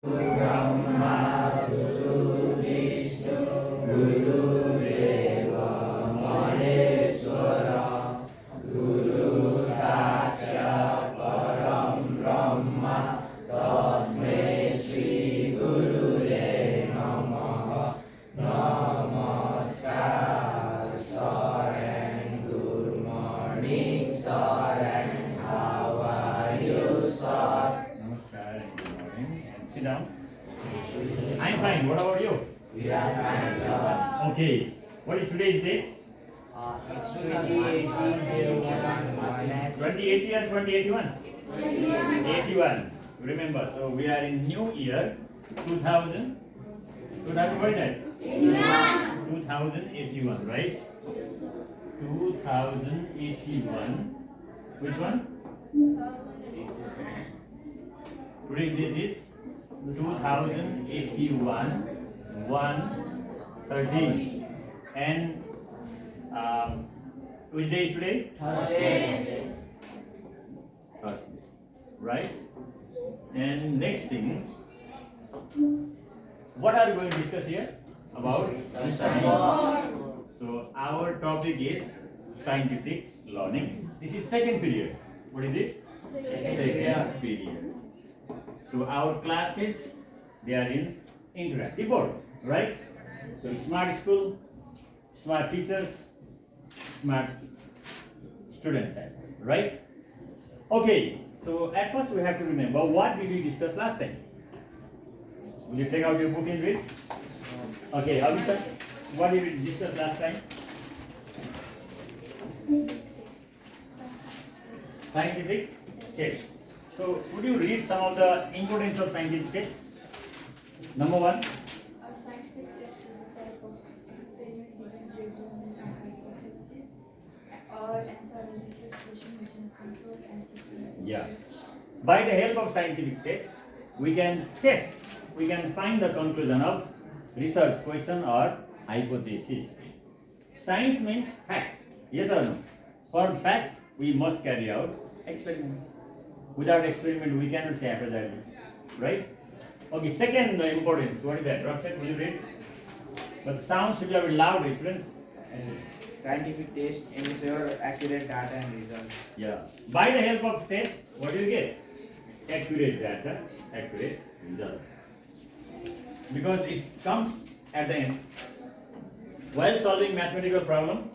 Brahma Guru Vishnu Guru Deva Maheshwara Guru Sakshat Param Brahma Tasmai Shri Gurave Namaha Namaskar Sir and good morning sir and how are you sir? Namaskar and good morning. And sit down. I'm fine. What about you? We are fine sir. Okay. What is today's date? It's 2018-01/. 2080 or 2081? 81. Remember, so we are in new year 2000. 2000, what is that? 2081, right? 2081. Which one? Today's date is 2081 1/13. And which day is today? Thursday. Thursday. Right? And next thing, what are we going to discuss here? About So our topic is scientific learning. This is second period. What is this? Second period. So our classes, they are in interactive board, right? So smart school, smart teachers, smart students, right? Okay. So at first we have to remember, what did we discuss last time? Will you take out your book and read? Okay, Abhishek, what did we discuss last time? Scientific test. So would you read some of the importance of scientific test? Number one. A scientific test is a type of experiment designed to examine an hypothesis or answer a research question using controlled and systematic Yeah. methods. By the help of scientific test, we can find the conclusion of research question or hypothesis. Science means fact. Yes or no? For fact, we must carry out experiment. Without experiment, we cannot say haphazardly. Right? Okay, second importance. What is that? Roxette, will you read? But the sound should be a bit loud, students. Scientific test ensure accurate data and results. Yeah. By the help of test, what do you get? Accurate data, accurate result. Because it comes at the end. While solving mathematical problem,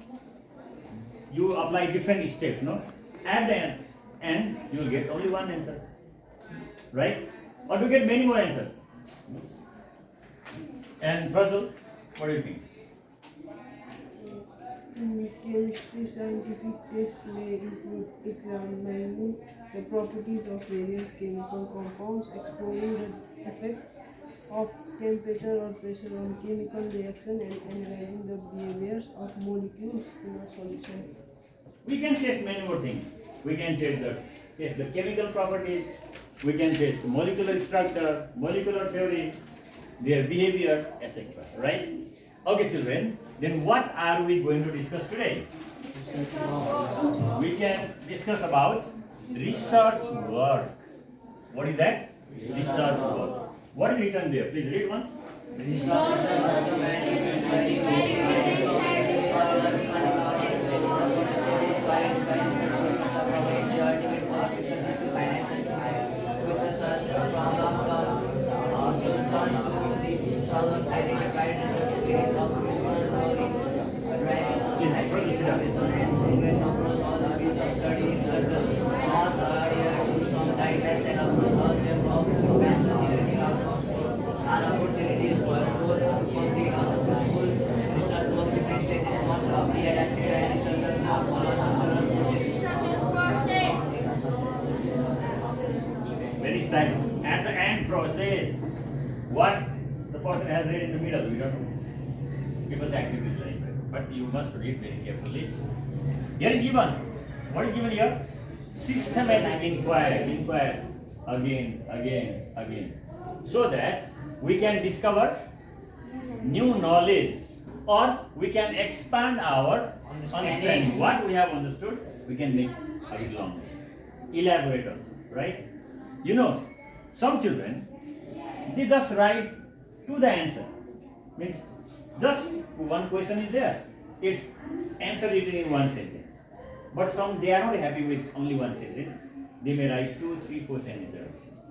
you apply different steps, no? At the end, you will get only one answer. Right? Or you get many more answers. And Prajal, what do you think? In chemistry, scientific tests may include examining the properties of various chemical compounds, exploring the effect of temperature or pressure on chemical reaction, and analyzing the behaviors of molecules in a solution. We can test many more things. We can test the chemical properties, we can test molecular structure, molecular theory, their behavior, etc. Right? Okay, children, then what are we going to discuss today? We can discuss about research work. What is that? Research work. What is written there? Please read once. Very nice. At the end process, what the person has read in the middle, we don't know. People's activities like that. But you must read very carefully. Here is given. What is given here? Systematic inquiry. Inquire again. So that we can discover new knowledge or we can expand our understanding. What we have understood, we can make a bit longer. Elaborate also, right? You know, some children, they just write to the answer. Means just one question is there. It's answer written in one sentence. But some they are not happy with only one sentence. They may write 2, 3, 4 sentences.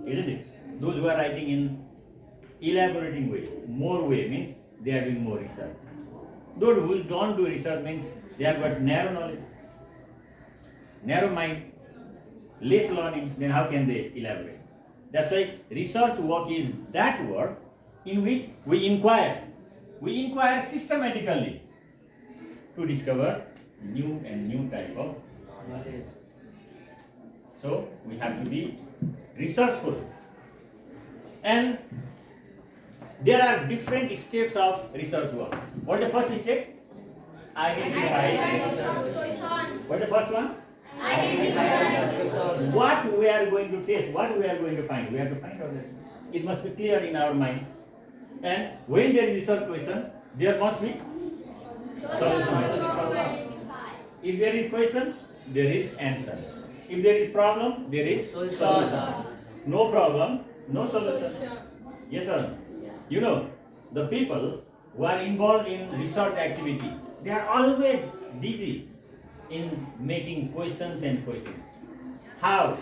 Isn't it? Those who are writing in elaborating way, more way means they are doing more research. Those who don't do research means they have got narrow knowledge, narrow mind, less learning, then how can they elaborate? That's why research work is that work in which we inquire. We inquire systematically to discover new and new type of knowledge. So we have to be researchful. And there are different steps of research work. What is the first step? Identify. What is the first one? What we are going to test, what we are going to find. We have to find out that. It must be clear in our mind. And when there is research question, there must be solution. If there is question, there is answer. If there is problem, there is solution. No problem, no solution. Yes or no? You know, the people who are involved in research activity, they are always busy in making questions and questions. How?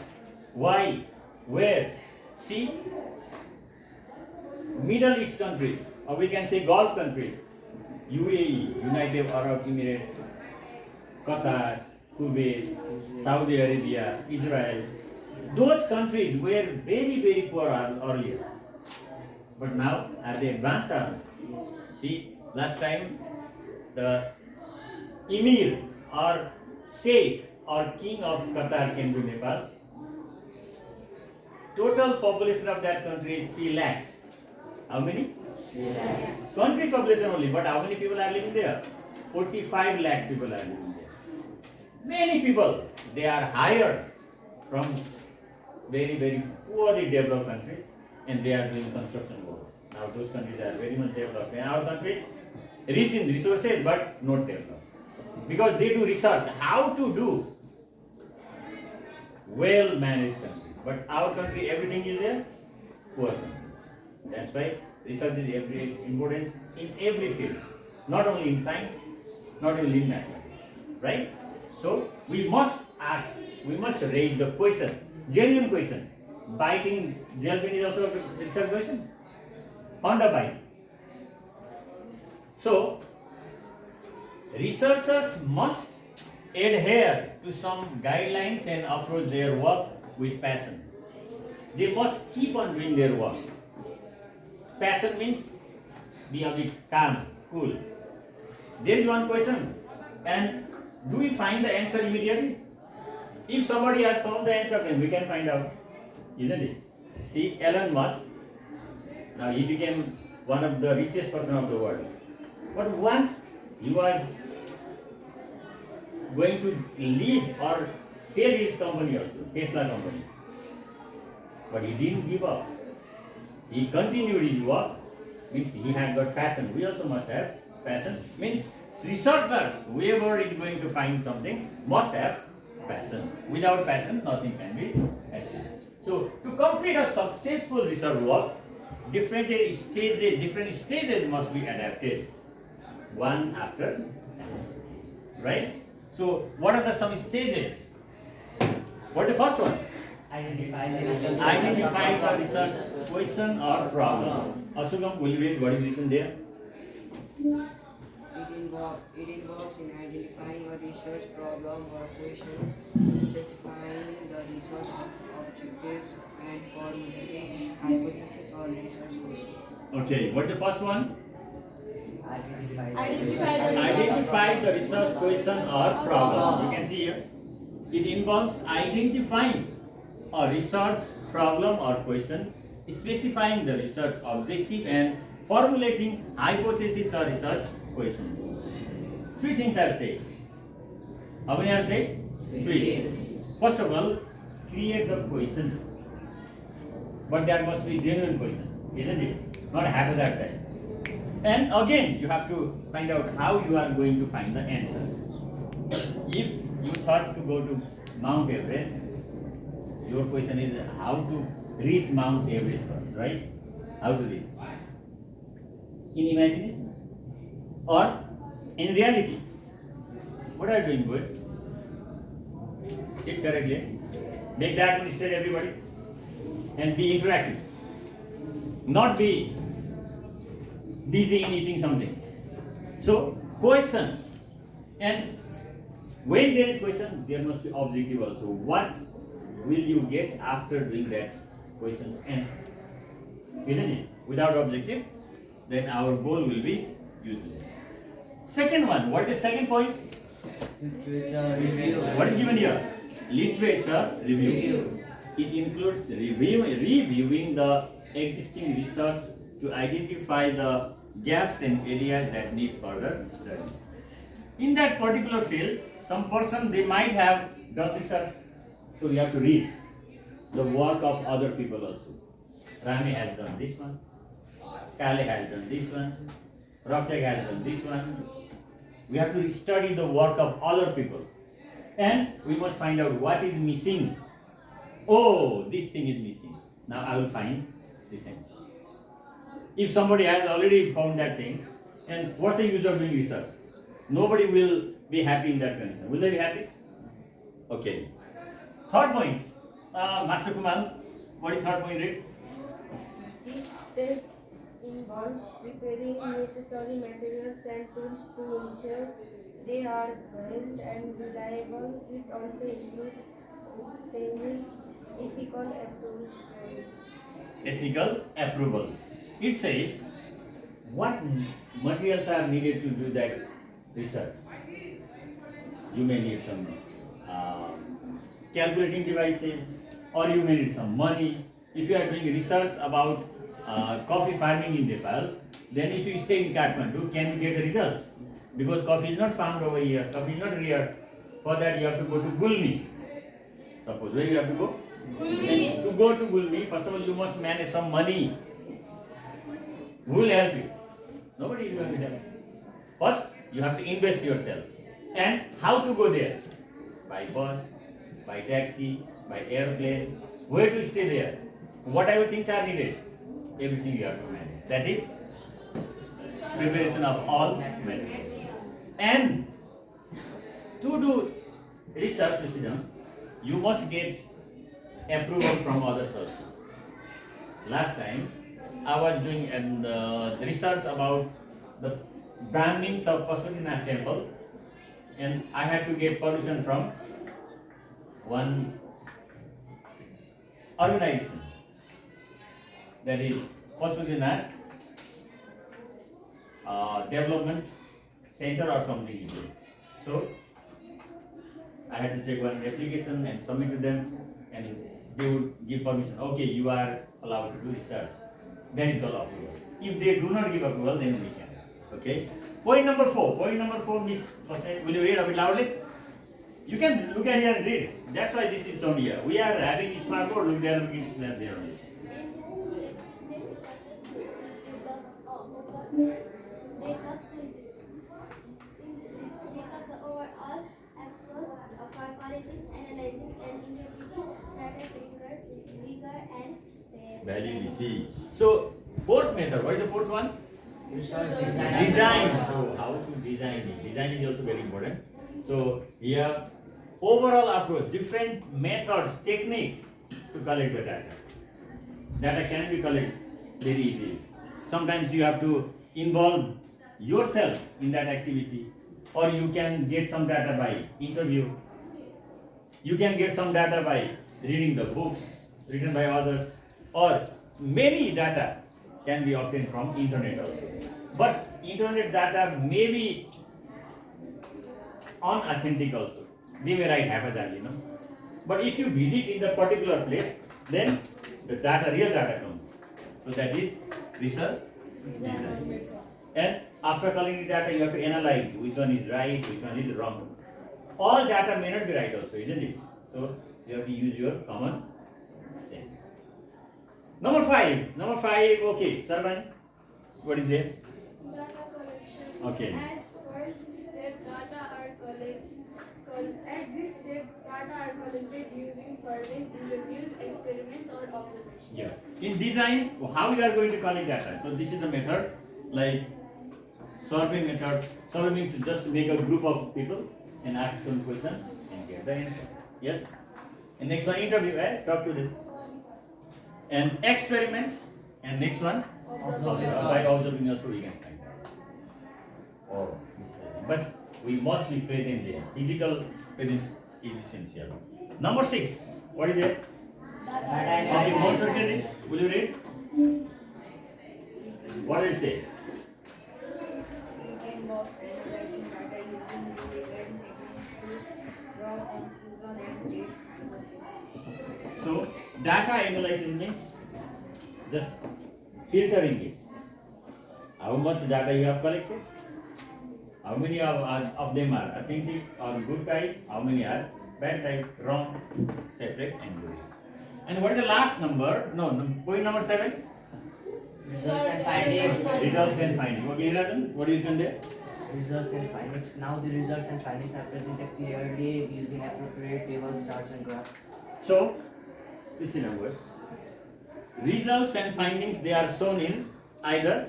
Why? Where? See, Middle East countries, or we can say Gulf countries, UAE, United Arab Emirates, Qatar, Kuwait, Saudi Arabia, Israel, those countries were very, very poor earlier. But now, are they advanced? See, last time the Emir or Sheikh or King of Qatar came to Nepal. Total population of that country is 3 lakhs. How many? 3 lakhs. Country population only, but how many people are living there? 45 lakhs people are living there. Many people, they are hired from very, very poorly developed countries and they are doing construction works. Now those countries are very much developed. And our countries, rich in resources but not developed. Because they do research how to do well-managed country. But our country, everything is there, poor country. That's why research is important in every field. Not only in science, not only in mathematics. Right? So we must ask, we must raise the question, genuine question. Biting gel pen is also a research question. Honda bite. So researchers must adhere to some guidelines and approach their work with passion. They must keep on doing their work. Passion means be a bit calm, cool. There is one question, and do we find the answer immediately? If somebody has found the answer, then we can find out, isn't it? See, Elon Musk, now he became one of the richest person of the world. But once he was going to leave or sell his company also, Tesla company. But he didn't give up. He continued his work, means he had got passion. We also must have passion. Means researchers, whoever is going to find something, must have passion. Without passion, nothing can be achieved. So, to complete a successful research work, different stages must be adapted, one after another. Right? So, what are some stages? What is the first one? Identify the research Identify the research question or problem. Asugam, will you read what is written there? It involves in identifying a research problem or question, specifying the research objectives, and formulating hypotheses or research questions. Okay, what is the first one? Identify The research question or problem. You can see here. It involves identifying a research problem or question, specifying the research objective, and formulating hypothesis or research questions. 3 things are said. How many are said? 3. First of all, create the question. But there must be genuine question, isn't it? Not haphazard. And again, you have to find out how you are going to find the answer. If you thought to go to Mount Everest, your question is how to reach Mount Everest first, right? How to read? In imagination or in reality? What are you doing, boy? Sit correctly. Make that one straight, everybody, and be interactive. Not be busy in eating something. So question, and when there is question, there must be objective also. What will you get after doing that question's answer? Isn't it? Without objective, then our goal will be useless. Second one, what is the second point? Literature review. What is given here? Literature review. It includes reviewing the existing research to identify the gaps and areas that need further study. In that particular field, some person they might have done research, so you have to read the work of other people also. Rami has done this one, Kale has done this one, Rakshak has done this one. We have to study the work of other people, and we must find out what is missing. Oh, this thing is missing. Now I will find this answer. If somebody has already found that thing, and what's the use of doing research? Nobody will be happy in that condition. Will they be happy? Okay. Third point, Master Kumal, what is third point? Read. This step involves preparing necessary materials and tools to ensure they are well and reliable. It also includes obtaining ethical approval. Ethical approvals. It says what materials are needed to do that research. You may need some calculating devices, or you may need some money. If you are doing research about coffee farming in Nepal, then if you stay in Kathmandu, can you get the result? Because coffee is not found over here, coffee is not reared. For that you have to go to Gulmi. Suppose where you have to go? Gulmi. To go to Gulmi, first of all you must manage some money. Who will help you? Nobody is going to help you. First, you have to invest yourself. And how to go there? By bus, by taxi, by airplane. Where to stay there? Whatever things are needed, everything you have to manage. That is preparation of all matters. And to do research, you must get approval from others also. Last time, I was doing research about the Brahmins of Pashupatinath temple, and I had to get permission from one organization, that is Pashupatinath Development Center or something. So I had to take one application and submit to them, and they would give permission. Okay, you are allowed to do research. Then it's called approval. If they do not give approval, then we can. Okay. Point number 4. Point number 4, Miss Pasnay, will you read a bit loudly? You can look at here and read it. That's why this is on here. We are having smart board. Look there, looking snap there only. The overall approach for collecting, analyzing, and interpreting data requires rigor and Validity. So, fourth method. What is the fourth one? Design. So, how to design it? Design is also very important. So, here, overall approach, different methods, techniques to collect the data. Data can be collected very easily. Sometimes you have to involve yourself in that activity, or you can get some data by interview. You can get some data by reading the books written by others, or many data can be obtained from internet also. But internet data may be unauthentic also. They may write haphazardly, no? But if you visit in the particular place, then the data, real data comes. So that is research design. And after collecting data, you have to analyze which one is right, which one is wrong. All data may not be right also, isn't it? So you have to use your common sense. Number 5. Okay, Sarvan, what is there? data collection Okay. and first step, data are at this step, data are collected using surveys, interviews, experiments, or observations. Yes. In design, how you are going to collect data? So this is the method, like survey method. Survey means just make a group of people and ask them question and get the answer. Yes. And next one, interview. Talk to them. And experiments. And next one, by observing also we can find out. Oh, but we must be present there. Physical presence is essential. Number 6. What is it? Okay, more certainly. Will you read? What did it say? Thinking of analyzing data using relevant techniques to draw conclusion and create hypotheses. So, data analysis means just filtering it. How much data you have collected? How many of them are authentic or good type? How many are bad type, wrong, separate and good? And what is the last number? Point number 7? Results and findings. Results and findings. Okay, Rajan, what is written there? Results and findings. Now the results and findings are presented clearly using appropriate tables, charts, and graphs. So, this is number. Results and findings, they are shown in either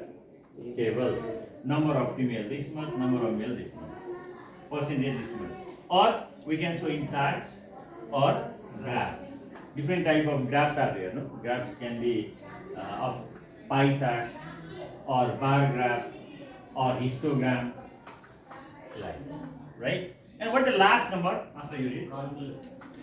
table. Number of female this month, number of male this month, percentage this month. Or we can show in charts or graphs. Different type of graphs are there. No? Graphs can be of pie chart or bar graph or histogram, like, right? And what the last number? After you read.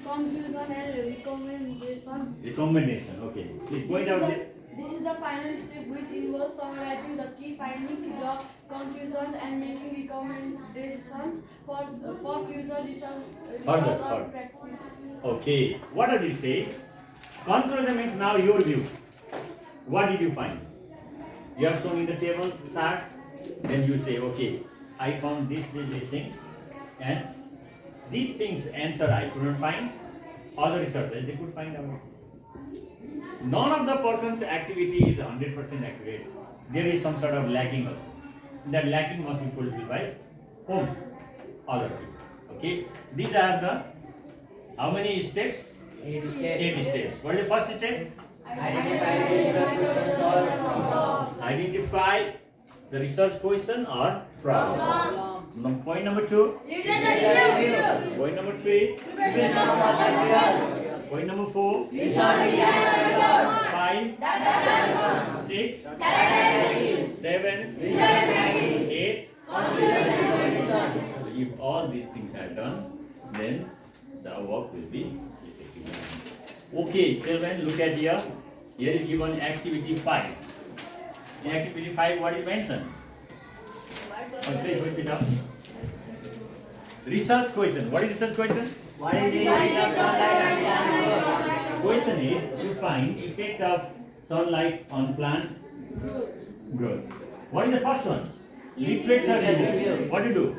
Conclusion and recommendation. Recommendation. Okay. Please point out there. This is the final step, which involves summarizing the key findings to draw conclusions and making recommendations for future research or practice. Okay. What does it say? Conclusion means now your view. What did you find? You have shown in the table chart. Then you say, okay, I found these things, and these things answer I couldn't find. Other researchers they could find out. None of the person's activity is 100% accurate. There is some sort of lacking also. That lacking must be fulfilled by whom? Other people. Okay. These are the how many steps? 8 steps. 8 steps. What is the first step? Identify the research questions or problems. Identify the research question or problem. Point number 2. Literature review. Point number 3. Preparation of materials. Point number 4. Research design method. 5. Data 6. analysis. 7. Result tracking. 8. Conclusion and recommendations. So if all these things are done, then the work will be effective. Okay, children, look at here. Here is given activity 5. In activity 5, what is mentioned? Okay, go sit down. Research question. What is research question? What is the effect of sunlight on plant growth? Question is to find effect of sunlight on plant growth. What is the first one? Literature review. What to do?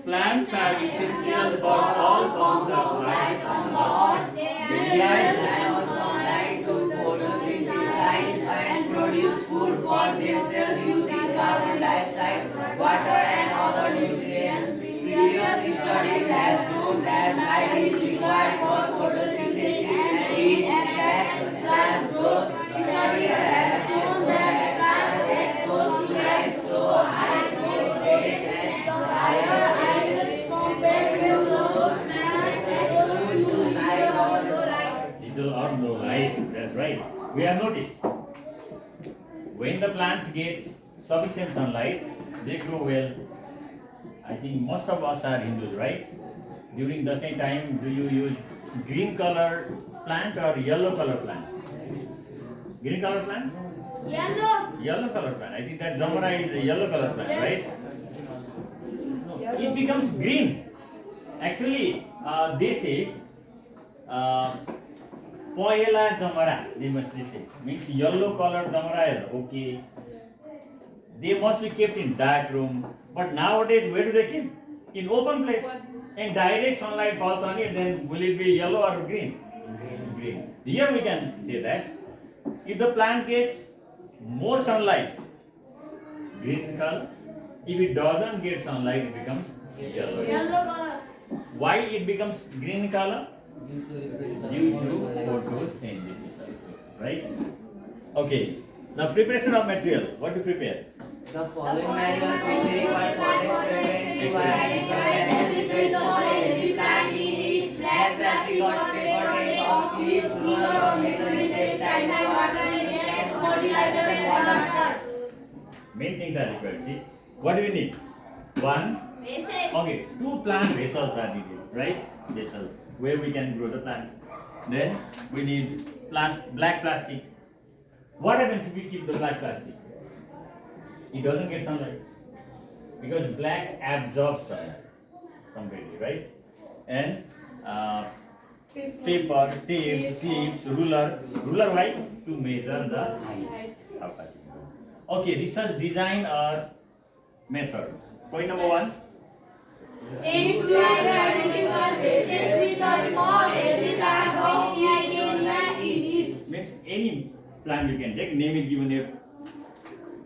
Plants are essential for all forms of life on the earth. They rely on sunlight to photosynthesize and produce food for themselves using carbon dioxide, water and other nutrients. Previous studies have shown that light is required for photosynthesis and it affects plant growth. Studies have shown that plants exposed to light show high growth rates and higher yields compared to those plants exposed to light or no light. Little or no light. That's right. We have noticed when the plants get sufficient sunlight, they grow well. I think most of us are Hindus, right? During the same time, do you use green color plant or yellow color plant? Green color plant? Yellow color plant. I think that Zamora is a yellow color plant, right? No, it becomes green. Actually, they say Poela Zamora, they must say. Means yellow color Zamora, okay. They must be kept in dark room. But nowadays, where do they keep? In open place. And direct sunlight falls on it, then will it be yellow or green? Green. Here we can say that if the plant gets more sunlight, green color. If it doesn't get sunlight, it becomes yellow. Yellow color. Why it becomes green color? Due to photosynthesis also, right? Okay. Now preparation of material. What to prepare? The following materials will be required for experiment to identify and synthesize small energy plant is black plastic or paper tape or clips, ruler or measuring tape, timer, water and fertilizer and water. Main things are required. See, what do we need? One. Okay, two plant vessels are needed, right? Vessels where we can grow the plants. Then we need black plastic. What happens if we keep the black plastic? It doesn't get sunlight because black absorbs sunlight completely, right? And paper, tape, clips, ruler. Ruler why? To measure the height. How fast it goes. Okay, this is design or method. Point number one. Aim to identify bases with a small healthy plant of 8 inches. Means any plant you can take. Name is given here.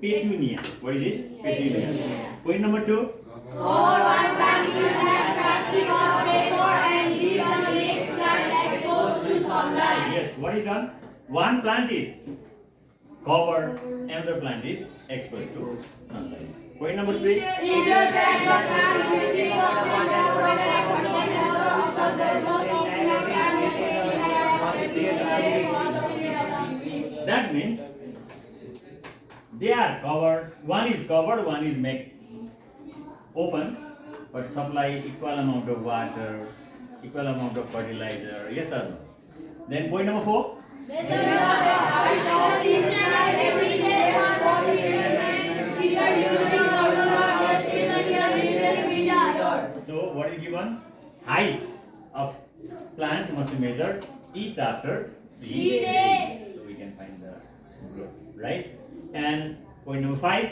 Petunia. What is this? Petunia. Point number two. Cover one plant with black plastic or paper and leave the next plant exposed to sunlight. Yes, what is done? One plant is covered, another plant is exposed to sunlight. Point number three. Ensure that the plant receives the water provided according to the growth of the plant for the period of weeks. That means they are covered. One is covered, one is made open, but supply equal amount of water, equal amount of fertilizer. Yes or no? Then point number four. Measure the height of each plant every day for the period using order of depth in the year meter. So what is given? Height of plant must be measured each after 3 days. So we can find the growth, right? And point number five.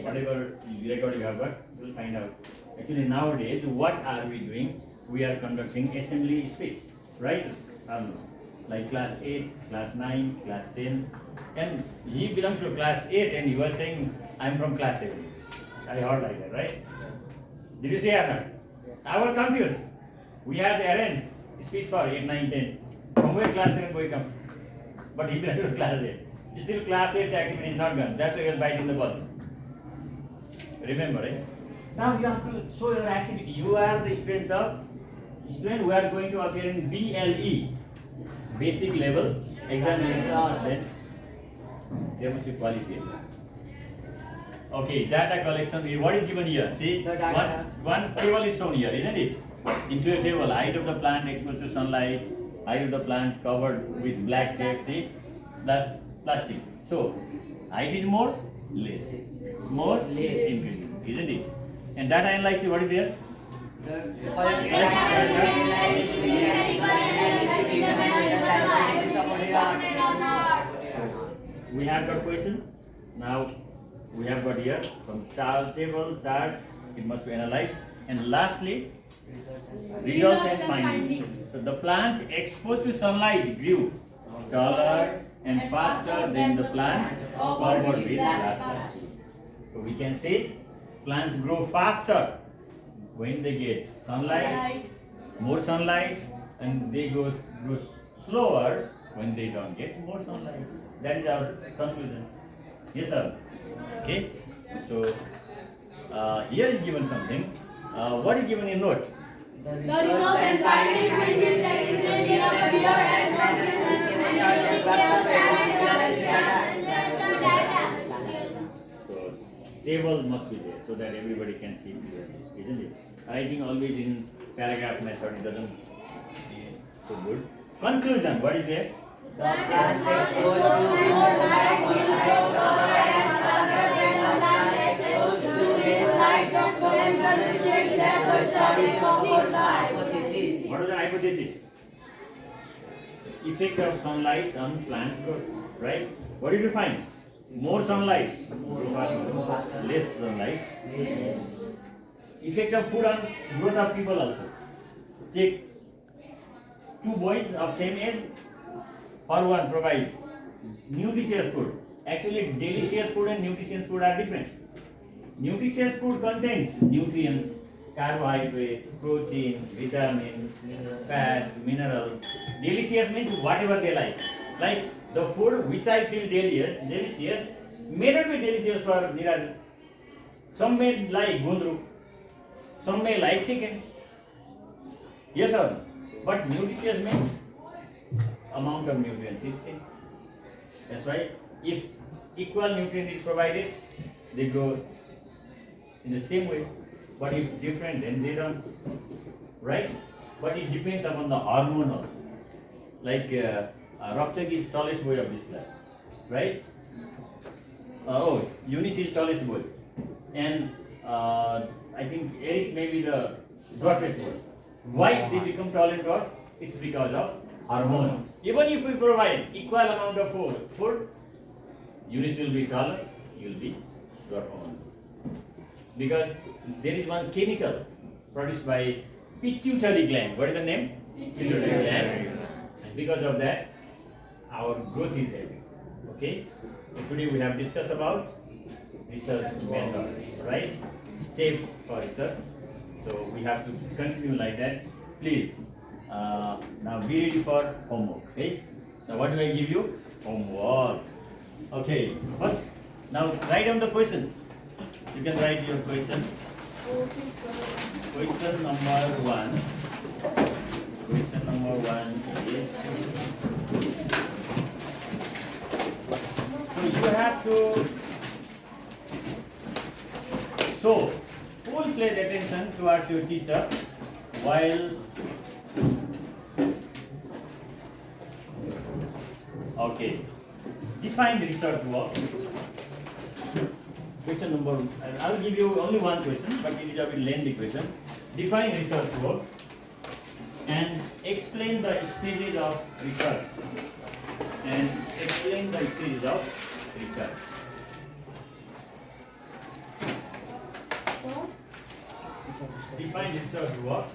Whatever record you have got, you will find out. Actually nowadays, what are we doing? We are conducting assembly speech, right? Like class 8, class 9, class 10. And he belongs to class 8 and he was saying, I am from class 7. I heard like that, right? Did you say or not? I was confused. We have arranged speech for 8, 9, 10. From where class 7 boy come? But he belongs to class 8. Still class 8's activity is not gone. That's why he was biting the ball. Remember, eh? Now you have to show your activity. You are the students who are going to appear in BLE, basic level examination. Then there must be quality. Okay, data collection. What is given here? See, one table is shown here, isn't it? Into a table, height of the plant exposed to sunlight, height of the plant covered with black tape, plus plastic. So, height is more, less. More, less ingredient, isn't it? And data analysis, what is there? We have got question. Now we have got here some table chart. It must be analyzed. And lastly, results and findings. So the plant exposed to sunlight grew taller and faster than the plant covered with black plastic. So we can say plants grow faster when they get sunlight, more sunlight, and they grow slower when they don't get more sunlight. That is our conclusion. Yes, sir. Okay. So here is given something. What is given in note? The results and findings will be presented in a clear So table must be there so that everybody can see clearly, isn't it? Writing always in paragraph method, it doesn't see so good. Conclusion, what is there? The plant exposed to more light will grow taller and faster than the plant exposed to less light. The chemical state that the study supports the hypothesis. What is the hypothesis? Effect of sunlight on plant growth, right? What did you find? More sunlight, grow faster. Less sunlight. Effect of food on growth of people also. Take two boys of same age, for one provide nutritious food Actually, delicious food and nutritious food are different. Nutritious food contains nutrients, carbohydrate, protein, vitamins, fats, minerals. Delicious means whatever they like. Like the food which I feel delicious may not be delicious for Niraj. Some may like gundru, some may like chicken. Yes or no? But nutritious means amount of nutrients is same. That's why if equal nutrient is provided, they grow in the same way. But if different, then they don't. Right? But it depends upon the hormone also. Like Baishakh is tallest boy of this class. Right? Eunice is tallest boy. And I think Eric may be the dwarfest boy. Why they become tall and dwarf? It's because of hormone. Even if we provide equal amount of food, Eunice will be taller, you will be dwarf only. Because there is one chemical produced by pituitary gland. What is the name? Pituitary gland. And because of that, our growth is heavy. Okay? So today we have discussed about research methods, right? Steps for research. So we have to continue like that. Please, now be ready for homework. Okay? Now what do I give you? Homework. Okay. First, now write down the questions. You can write your question. Question number 1. Question number 1 is. So you have to show full-fledged attention towards your teacher while. Okay. Define research work. Question number. I will give you only one question, but it is a very lengthy question. Define research work and explain the stages of research. And explain the stages of research. Define research work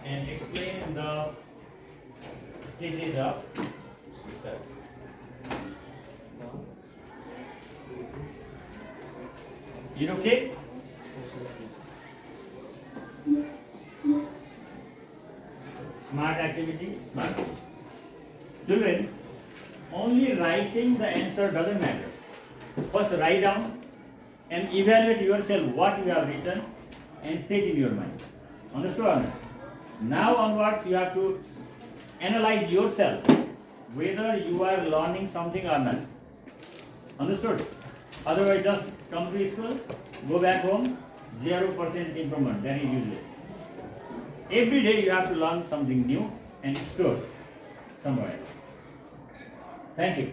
and explain the stages of research. You okay? Smart activity, smart. Children, only writing the answer doesn't matter. First write down and evaluate yourself what you have written and set in your mind. Understood or not? Now onwards you have to analyze yourself whether you are learning something or not. Understood? Otherwise just come to school, go back home, 0% improvement, then is useless. Every day you have to learn something new and store somewhere. Thank you.